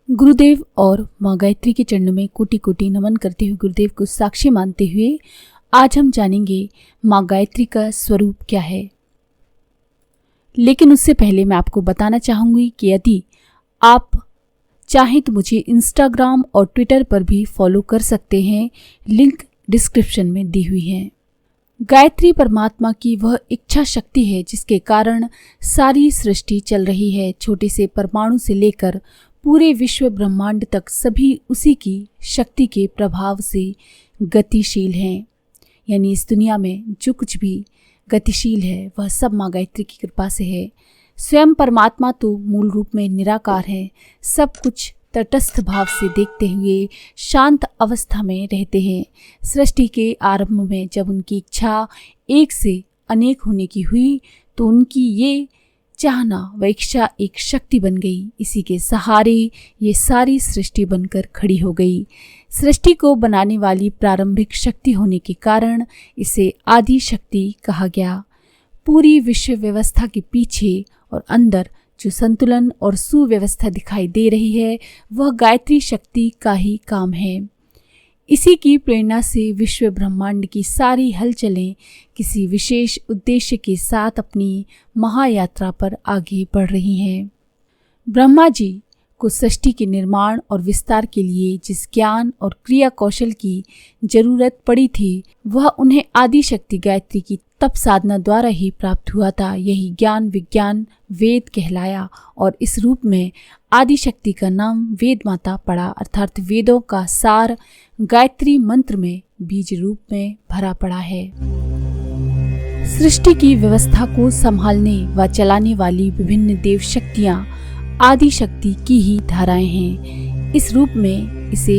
गुरुदेव और माँ गायत्री के चरणों में कोटि कोटि नमन करते हुए, गुरुदेव को साक्षी मानते हुए आज हम जानेंगे माँ गायत्री का स्वरूप क्या है। लेकिन उससे पहले मैं आपको बताना चाहूंगी कि यदि आप चाहें तो मुझे इंस्टाग्राम और ट्विटर पर भी फॉलो कर सकते हैं, लिंक डिस्क्रिप्शन में दी हुई है। गायत्री परमात्मा की वह इच्छा शक्ति है जिसके कारण सारी सृष्टि चल रही है। छोटे से परमाणु से लेकर पूरे विश्व ब्रह्मांड तक सभी उसी की शक्ति के प्रभाव से गतिशील हैं। यानी इस दुनिया में जो कुछ भी गतिशील है वह सब माँ गायत्री की कृपा से है। स्वयं परमात्मा तो मूल रूप में निराकार है, सब कुछ तटस्थ भाव से देखते हुए शांत अवस्था में रहते हैं। सृष्टि के आरंभ में जब उनकी इच्छा एक से अनेक होने की हुई तो उनकी ये चाहना व इच्छा एक शक्ति बन गई। इसी के सहारे ये सारी सृष्टि बनकर खड़ी हो गई। सृष्टि को बनाने वाली प्रारंभिक शक्ति होने के कारण इसे आदि शक्ति कहा गया। पूरी विश्व व्यवस्था के पीछे और अंदर जो संतुलन और सुव्यवस्था दिखाई दे रही है वह गायत्री शक्ति का ही काम है। इसी की प्रेरणा से विश्व ब्रह्मांड की सारी हलचलें किसी विशेष उद्देश्य के साथ अपनी महायात्रा पर आगे बढ़ रही हैं। ब्रह्मा जी को सृष्टि के निर्माण और विस्तार के लिए जिस ज्ञान और क्रिया कौशल की जरूरत पड़ी थी वह उन्हें आदि शक्ति गायत्री की तप साधना द्वारा ही प्राप्त हुआ था। यही ज्ञान विज्ञान वेद कहलाया और इस रूप में आदि शक्ति का नाम वेद माता पड़ा, अर्थात वेदों का सार गायत्री मंत्र में बीज रूप में भरा पड़ा है। सृष्टि की व्यवस्था को संभालने व चलाने वाली विभिन्न देव शक्तियाँ आदि शक्ति की ही धाराएं हैं। इस रूप में इसे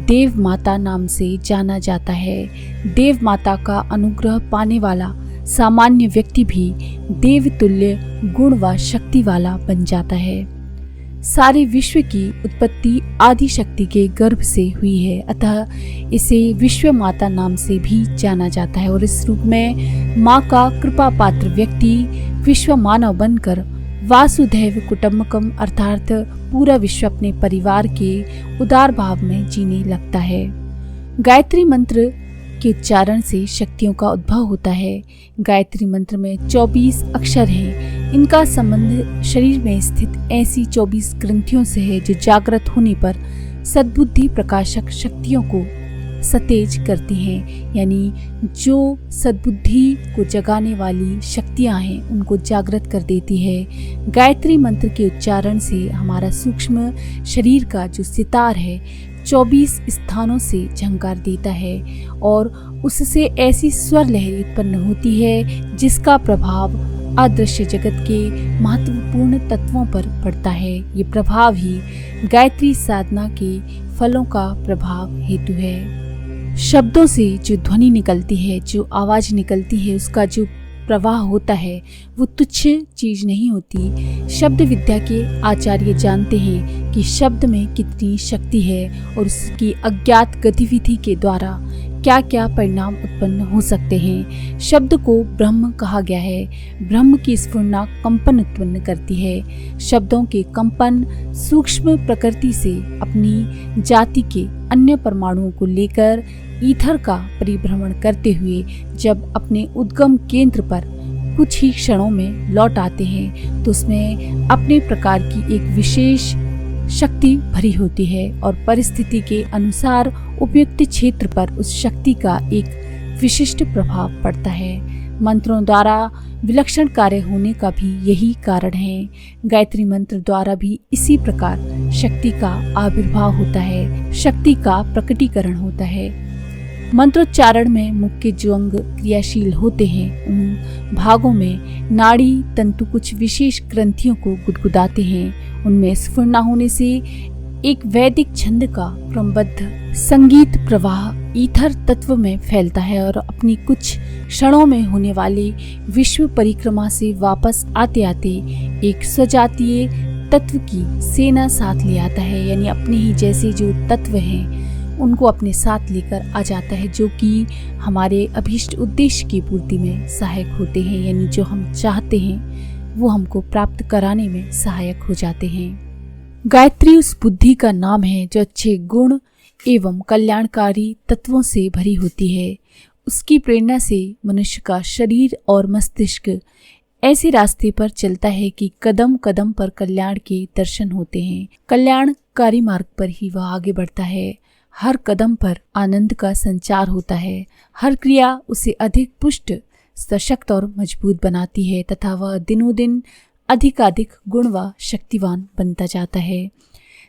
देव माता नाम से जाना जाता है। देव माता का अनुग्रह पाने वाला सामान्य व्यक्ति भी देवतुल्य गुण व शक्ति वाला बन जाता है। सारे विश्व की उत्पत्ति आदि शक्ति के गर्भ से हुई है, अतः इसे विश्व माता नाम से भी जाना जाता है। और इस रूप में माँ का कृपा पात्र व्यक्ति विश्व मानव बनकर वासुदैव कुटुम्बकम अर्थात पूरा विश्व अपने परिवार के उदार भाव में जीने लगता है। गायत्री मंत्र के उच्चारण से शक्तियों का उद्भव होता है। गायत्री मंत्र में 24 अक्षर हैं। इनका संबंध शरीर में स्थित ऐसी 24 ग्रंथियों से है जो जागृत होने पर सद्बुद्धि प्रकाशक शक्तियों को सतेज करती हैं। यानी जो सद्बुद्धि को जगाने वाली शक्तियां हैं उनको जागृत कर देती है। गायत्री मंत्र के उच्चारण से हमारा सूक्ष्म शरीर का जो सितार है 24 स्थानों से झंकार देता है और उससे ऐसी स्वर लहरी उत्पन्न होती है जिसका प्रभाव अदृश्य जगत के महत्वपूर्ण तत्वों पर पड़ता है। ये प्रभाव ही गायत्री साधना के फलों का प्रभाव हेतु है। शब्दों से जो ध्वनि निकलती है, जो आवाज निकलती है, उसका जो प्रवाह होता है वो तुच्छ चीज नहीं होती। शब्द विद्या के आचार्य जानते हैं कि शब्द में कितनी शक्ति है और उसकी अज्ञात गतिविधि के द्वारा क्या क्या परिणाम उत्पन्न हो सकते हैं। शब्द को ब्रह्म कहा गया है। ब्रह्म की स्फुरना कंपन उत्पन्न करती है। शब्दों के कंपन सूक्ष्म प्रकृति से अपनी जाति के अन्य परमाणुओं को लेकर ईथर का परिभ्रमण करते हुए जब अपने उद्गम केंद्र पर कुछ ही क्षणों में लौट आते हैं तो उसमें अपने प्रकार की एक विशेष शक्ति भरी होती है और परिस्थिति के अनुसार उपयुक्त क्षेत्र पर उस शक्ति का एक विशिष्ट प्रभाव पड़ता है। मंत्रों द्वारा विलक्षण कार्य होने का भी यही कारण है। गायत्री मंत्र द्वारा भी इसी प्रकार शक्ति का आविर्भाव होता है, शक्ति का प्रकटीकरण होता है। मंत्रोच्चारण में मुख्य जो अंग क्रियाशील होते हैं उन भागों में नाड़ी तंतु कुछ विशेष ग्रंथियों को गुदगुदाते हैं। उनमें स्फुरना होने से एक वैदिक छंद का क्रमबद्ध संगीत प्रवाह ईथर तत्व में फैलता है और अपनी कुछ क्षणों में होने वाले विश्व परिक्रमा से वापस आते आते एक स्वजातीय तत्व की सेना साथ ले आता है। यानी अपने ही जैसे जो तत्व हैं उनको अपने साथ लेकर आ जाता है, जो कि हमारे अभीष्ट उद्देश्य की पूर्ति में सहायक होते हैं, यानी जो हम चाहते हैं वो हमको प्राप्त कराने में सहायक हो जाते हैं। गायत्री उस बुद्धि का नाम है जो अच्छे गुण एवं कल्याणकारी तत्वों से भरी होती है। उसकी प्रेरणा से मनुष्य का शरीर और मस्तिष्क ऐसे रास्ते पर चलता है कि कदम कदम पर कल्याण के दर्शन होते हैं। कल्याणकारी मार्ग पर ही वह आगे बढ़ता है। हर कदम पर आनंद का संचार होता है। हर क्रिया उसे अधिक पुष्ट, सशक्त और मजबूत बनाती है तथा वह दिनों दिन अधिकाधिक गुण व शक्तिवान बनता जाता है।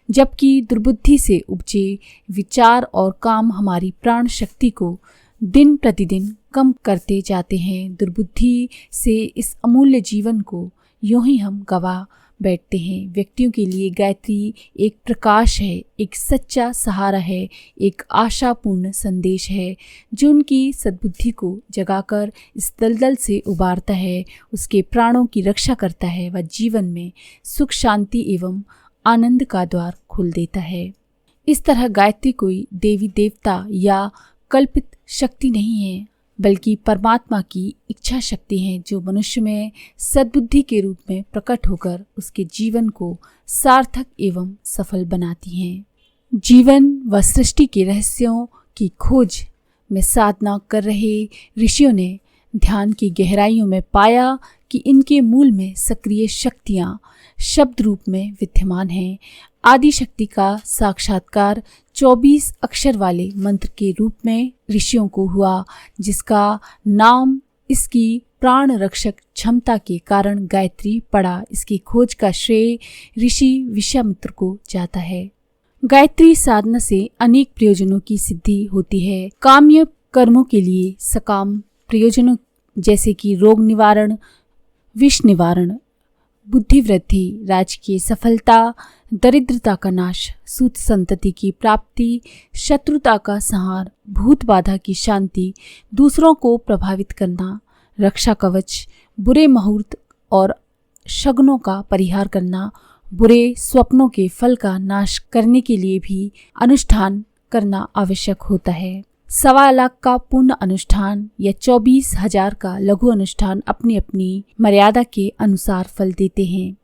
जबकि दुर्बुद्धि से उपजे विचार और काम हमारी प्राण शक्ति को दिन प्रतिदिन कम करते जाते हैं। दुर्बुद्धि से इस अमूल्य जीवन को यूं ही हम गवा बैठते हैं। व्यक्तियों के लिए गायत्री एक प्रकाश है, एक सच्चा सहारा है, एक आशापूर्ण संदेश है जो उनकी सद्बुद्धि को जगाकर इस दलदल से उबारता है, उसके प्राणों की रक्षा करता है व जीवन में सुख शांति एवं आनंद का द्वार खोल देता है। इस तरह गायत्री कोई देवी देवता या कल्पित शक्ति नहीं है, बल्कि परमात्मा की इच्छा शक्ति है जो मनुष्य में सद्बुद्धि के रूप में प्रकट होकर उसके जीवन को सार्थक एवं सफल बनाती है। जीवन व सृष्टि के रहस्यों की खोज में साधना कर रहे ऋषियों ने ध्यान की गहराइयों में पाया कि इनके मूल में सक्रिय शक्तियाँ शब्द रूप में विद्यमान हैं। आदि शक्ति का साक्षात्कार 24 अक्षर वाले मंत्र के रूप में ऋषियों को हुआ, जिसका नाम इसकी प्राण रक्षक क्षमता के कारण गायत्री पड़ा। इसकी खोज का श्रेय ऋषि विश्वामित्र को जाता है। गायत्री साधना से अनेक प्रयोजनों की सिद्धि होती है। काम्य कर्मों के लिए सकाम प्रयोजनों जैसे कि रोग निवारण, विष निवारण, बुद्धि वृद्धि, राजकीय सफलता, दरिद्रता का नाश, सूत संतति की प्राप्ति, शत्रुता का संहार, भूत बाधा की शांति, दूसरों को प्रभावित करना, रक्षा कवच, बुरे मुहूर्त और शगुनों का परिहार करना, बुरे स्वप्नों के फल का नाश करने के लिए भी अनुष्ठान करना आवश्यक होता है। 1.25 लाख का पूर्ण अनुष्ठान या 24,000 का लघु अनुष्ठान अपनी अपनी मर्यादा के अनुसार फल देते हैं।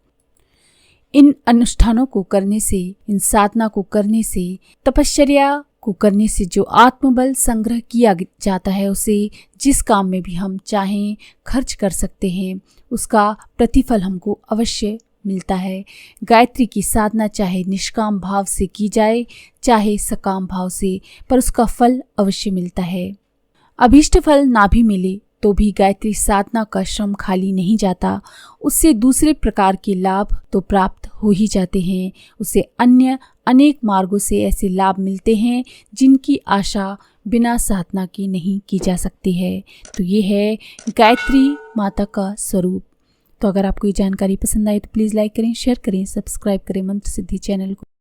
इन अनुष्ठानों को करने से, इन साधना को करने से, तपश्चर्या को करने से जो आत्मबल संग्रह किया जाता है उसे जिस काम में भी हम चाहें खर्च कर सकते हैं, उसका प्रतिफल हमको अवश्य मिलता है। गायत्री की साधना चाहे निष्काम भाव से की जाए चाहे सकाम भाव से, पर उसका फल अवश्य मिलता है। अभीष्ट फल ना भी मिले तो भी गायत्री साधना का श्रम खाली नहीं जाता। उससे दूसरे प्रकार के लाभ तो प्राप्त हो ही जाते हैं, उसे अन्य अनेक मार्गों से ऐसे लाभ मिलते हैं जिनकी आशा बिना साधना के नहीं की जा सकती है। तो ये है गायत्री माता का स्वरूप। तो अगर आपको ये जानकारी पसंद आए तो प्लीज़ लाइक करें, शेयर करें, सब्सक्राइब करें मंत्र सिद्धि चैनल को।